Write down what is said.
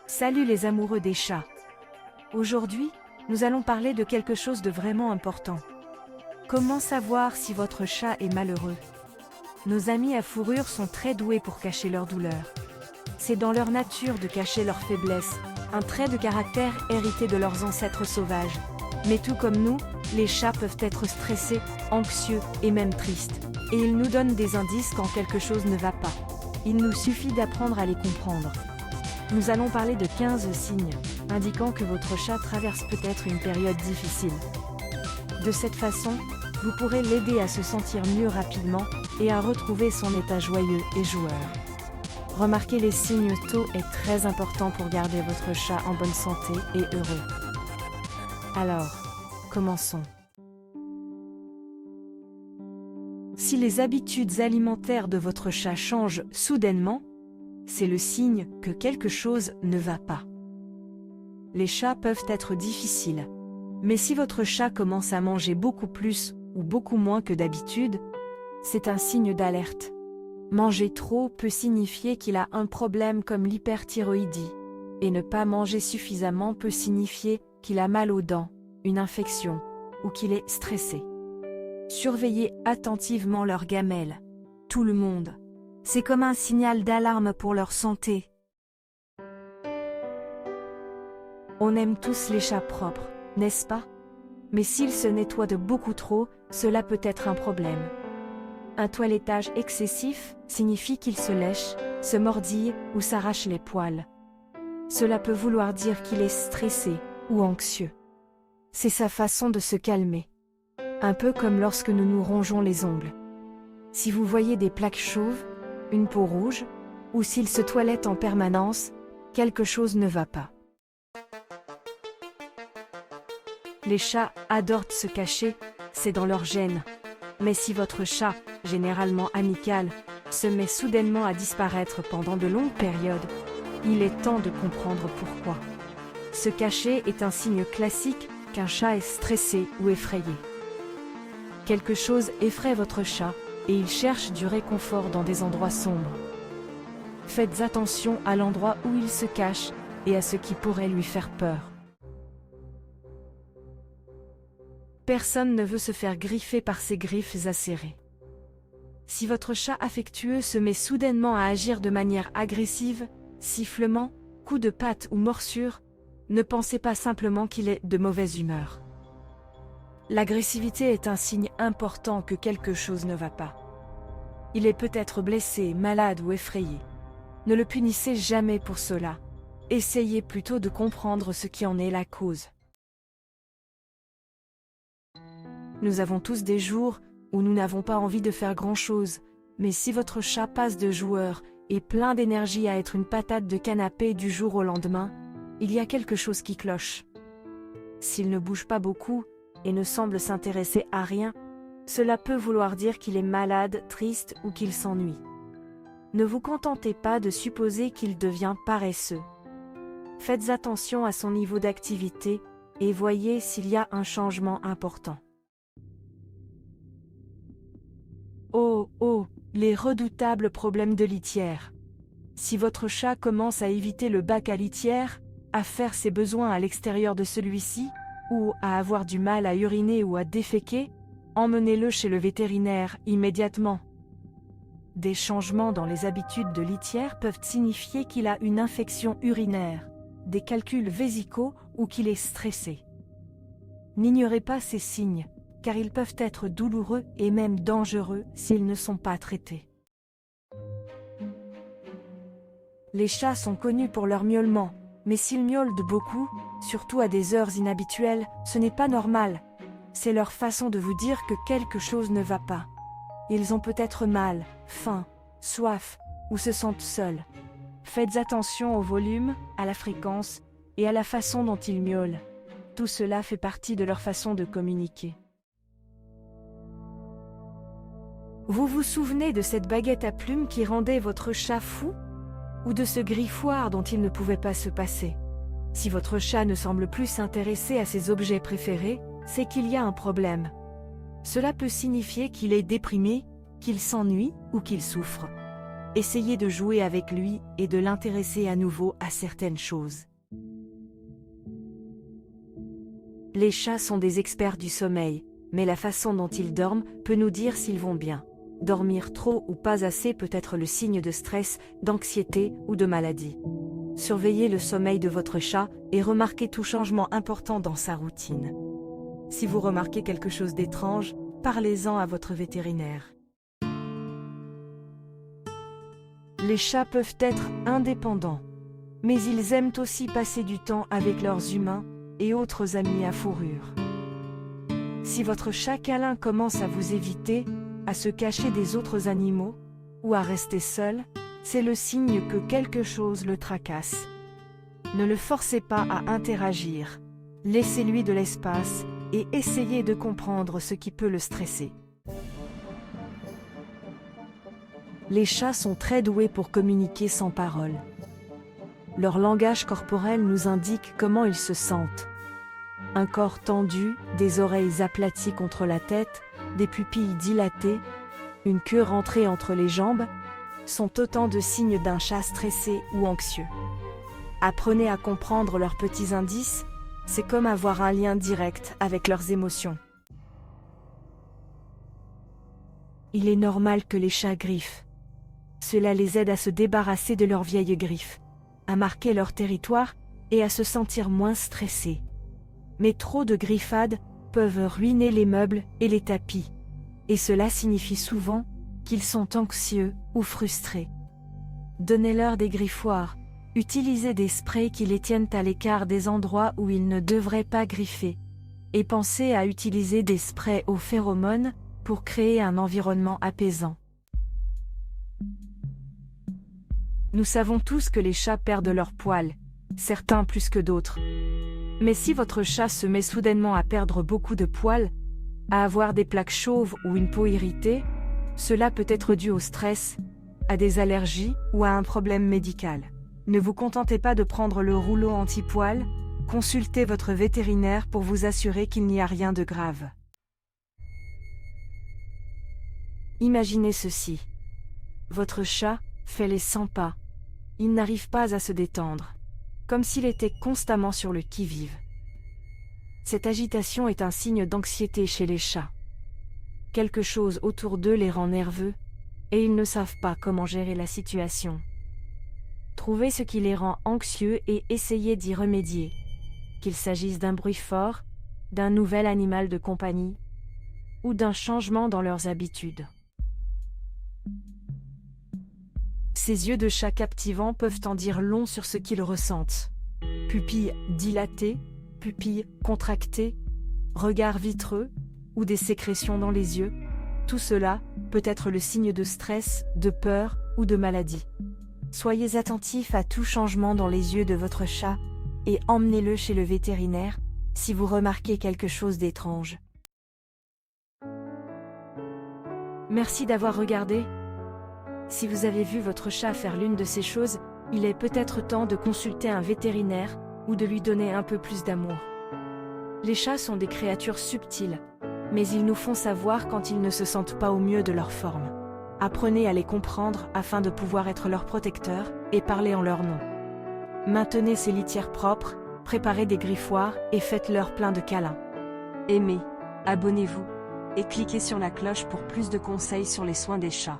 Salut les amoureux des chats. Aujourd'hui, nous allons parler de quelque chose de vraiment important. Comment savoir si votre chat est malheureux? Nos amis à fourrure sont très doués pour cacher leur douleur. C'est dans leur nature de cacher leurs faiblesses, un trait de caractère hérité de leurs ancêtres sauvages. Mais tout comme nous, les chats peuvent être stressés, anxieux et même tristes. Et ils nous donnent des indices quand quelque chose ne va pas. Il nous suffit d'apprendre à les comprendre. Nous allons parler de 15 signes, indiquant que votre chat traverse peut-être une période difficile. De cette façon, vous pourrez l'aider à se sentir mieux rapidement et à retrouver son état joyeux et joueur. Remarquer les signes tôt est très important pour garder votre chat en bonne santé et heureux. Alors, commençons. Si les habitudes alimentaires de votre chat changent soudainement, c'est le signe que quelque chose ne va pas. Les chats peuvent être difficiles, mais si votre chat commence à manger beaucoup plus ou beaucoup moins que d'habitude, c'est un signe d'alerte. Manger trop peut signifier qu'il a un problème comme l'hyperthyroïdie, et ne pas manger suffisamment peut signifier qu'il a mal aux dents, une infection, ou qu'il est stressé. Surveillez attentivement leurs gamelles. Tout le monde. C'est comme un signal d'alarme pour leur santé. On aime tous les chats propres, n'est-ce pas? Mais s'ils se nettoient de beaucoup trop, cela peut être un problème. Un toilettage excessif signifie qu'ils se lèchent, se mordillent ou s'arrachent les poils. Cela peut vouloir dire qu'il est stressé ou anxieux. C'est sa façon de se calmer. Un peu comme lorsque nous nous rongeons les ongles. Si vous voyez des plaques chauves, une peau rouge, ou s'il se toilette en permanence, quelque chose ne va pas. Les chats adorent se cacher, c'est dans leur gène. Mais si votre chat, généralement amical, se met soudainement à disparaître pendant de longues périodes, il est temps de comprendre pourquoi. Se cacher est un signe classique qu'un chat est stressé ou effrayé. Quelque chose effraie votre chat et il cherche du réconfort dans des endroits sombres. Faites attention à l'endroit où il se cache et à ce qui pourrait lui faire peur. Personne ne veut se faire griffer par ses griffes acérées. Si votre chat affectueux se met soudainement à agir de manière agressive, sifflement, coups de patte ou morsure, ne pensez pas simplement qu'il est de mauvaise humeur. L'agressivité est un signe important que quelque chose ne va pas. Il est peut-être blessé, malade ou effrayé. Ne le punissez jamais pour cela. Essayez plutôt de comprendre ce qui en est la cause. Nous avons tous des jours où nous n'avons pas envie de faire grand-chose, mais si votre chat passe de joueur et plein d'énergie à être une patate de canapé du jour au lendemain, il y a quelque chose qui cloche. S'il ne bouge pas beaucoup et ne semble s'intéresser à rien, cela peut vouloir dire qu'il est malade, triste ou qu'il s'ennuie. Ne vous contentez pas de supposer qu'il devient paresseux. Faites attention à son niveau d'activité et voyez s'il y a un changement important. Oh, les redoutables problèmes de litière. Si votre chat commence à éviter le bac à litière, à faire ses besoins à l'extérieur de celui-ci, ou à avoir du mal à uriner ou à déféquer, emmenez-le chez le vétérinaire immédiatement. Des changements dans les habitudes de litière peuvent signifier qu'il a une infection urinaire, des calculs vésicaux ou qu'il est stressé. N'ignorez pas ces signes, car ils peuvent être douloureux et même dangereux s'ils ne sont pas traités. Les chats sont connus pour leur miaulement, mais s'ils miaulent beaucoup, surtout à des heures inhabituelles, ce n'est pas normal. C'est leur façon de vous dire que quelque chose ne va pas. Ils ont peut-être mal, faim, soif, ou se sentent seuls. Faites attention au volume, à la fréquence et à la façon dont ils miaulent. Tout cela fait partie de leur façon de communiquer. Vous vous souvenez de cette baguette à plumes qui rendait votre chat fou? Ou de ce griffoir dont il ne pouvait pas se passer? Si votre chat ne semble plus s'intéresser à ses objets préférés, c'est qu'il y a un problème. Cela peut signifier qu'il est déprimé, qu'il s'ennuie ou qu'il souffre. Essayez de jouer avec lui et de l'intéresser à nouveau à certaines choses. Les chats sont des experts du sommeil, mais la façon dont ils dorment peut nous dire s'ils vont bien. Dormir trop ou pas assez peut être le signe de stress, d'anxiété ou de maladie. Surveillez le sommeil de votre chat et remarquez tout changement important dans sa routine. Si vous remarquez quelque chose d'étrange, parlez-en à votre vétérinaire. Les chats peuvent être indépendants, mais ils aiment aussi passer du temps avec leurs humains et autres amis à fourrure. Si votre chat câlin commence à vous éviter, à se cacher des autres animaux ou à rester seul, c'est le signe que quelque chose le tracasse. Ne le forcez pas à interagir. Laissez-lui de l'espace et essayez de comprendre ce qui peut le stresser. Les chats sont très doués pour communiquer sans parole. Leur langage corporel nous indique comment ils se sentent. Un corps tendu, des oreilles aplaties contre la tête, des pupilles dilatées, une queue rentrée entre les jambes, sont autant de signes d'un chat stressé ou anxieux. Apprenez à comprendre leurs petits indices, c'est comme avoir un lien direct avec leurs émotions. Il est normal que les chats griffent. Cela les aide à se débarrasser de leurs vieilles griffes, à marquer leur territoire et à se sentir moins stressés. Mais trop de griffades peuvent ruiner les meubles et les tapis, et cela signifie souvent qu'ils sont anxieux ou frustrés. Donnez-leur des griffoirs, utilisez des sprays qui les tiennent à l'écart des endroits où ils ne devraient pas griffer, et pensez à utiliser des sprays aux phéromones pour créer un environnement apaisant. Nous savons tous que les chats perdent leurs poils, certains plus que d'autres. Mais si votre chat se met soudainement à perdre beaucoup de poils, à avoir des plaques chauves ou une peau irritée, cela peut être dû au stress, à des allergies ou à un problème médical. Ne vous contentez pas de prendre le rouleau anti-poils, consultez votre vétérinaire pour vous assurer qu'il n'y a rien de grave. Imaginez ceci. Votre chat fait les 100 pas. Il n'arrive pas à se détendre, comme s'il était constamment sur le qui-vive. Cette agitation est un signe d'anxiété chez les chats. Quelque chose autour d'eux les rend nerveux, et ils ne savent pas comment gérer la situation. Trouvez ce qui les rend anxieux et essayez d'y remédier, qu'il s'agisse d'un bruit fort, d'un nouvel animal de compagnie, ou d'un changement dans leurs habitudes. Ces yeux de chat captivants peuvent en dire long sur ce qu'ils ressentent. Pupilles dilatées, pupilles contractées, regard vitreux ou des sécrétions dans les yeux, tout cela peut être le signe de stress, de peur ou de maladie. Soyez attentifs à tout changement dans les yeux de votre chat et emmenez-le chez le vétérinaire si vous remarquez quelque chose d'étrange. Merci d'avoir regardé. Si vous avez vu votre chat faire l'une de ces choses, il est peut-être temps de consulter un vétérinaire ou de lui donner un peu plus d'amour. Les chats sont des créatures subtiles, mais ils nous font savoir quand ils ne se sentent pas au mieux de leur forme. Apprenez à les comprendre afin de pouvoir être leur protecteur et parler en leur nom. Maintenez ces litières propres, préparez des griffoirs et faites-leur plein de câlins. Aimez, abonnez-vous et cliquez sur la cloche pour plus de conseils sur les soins des chats.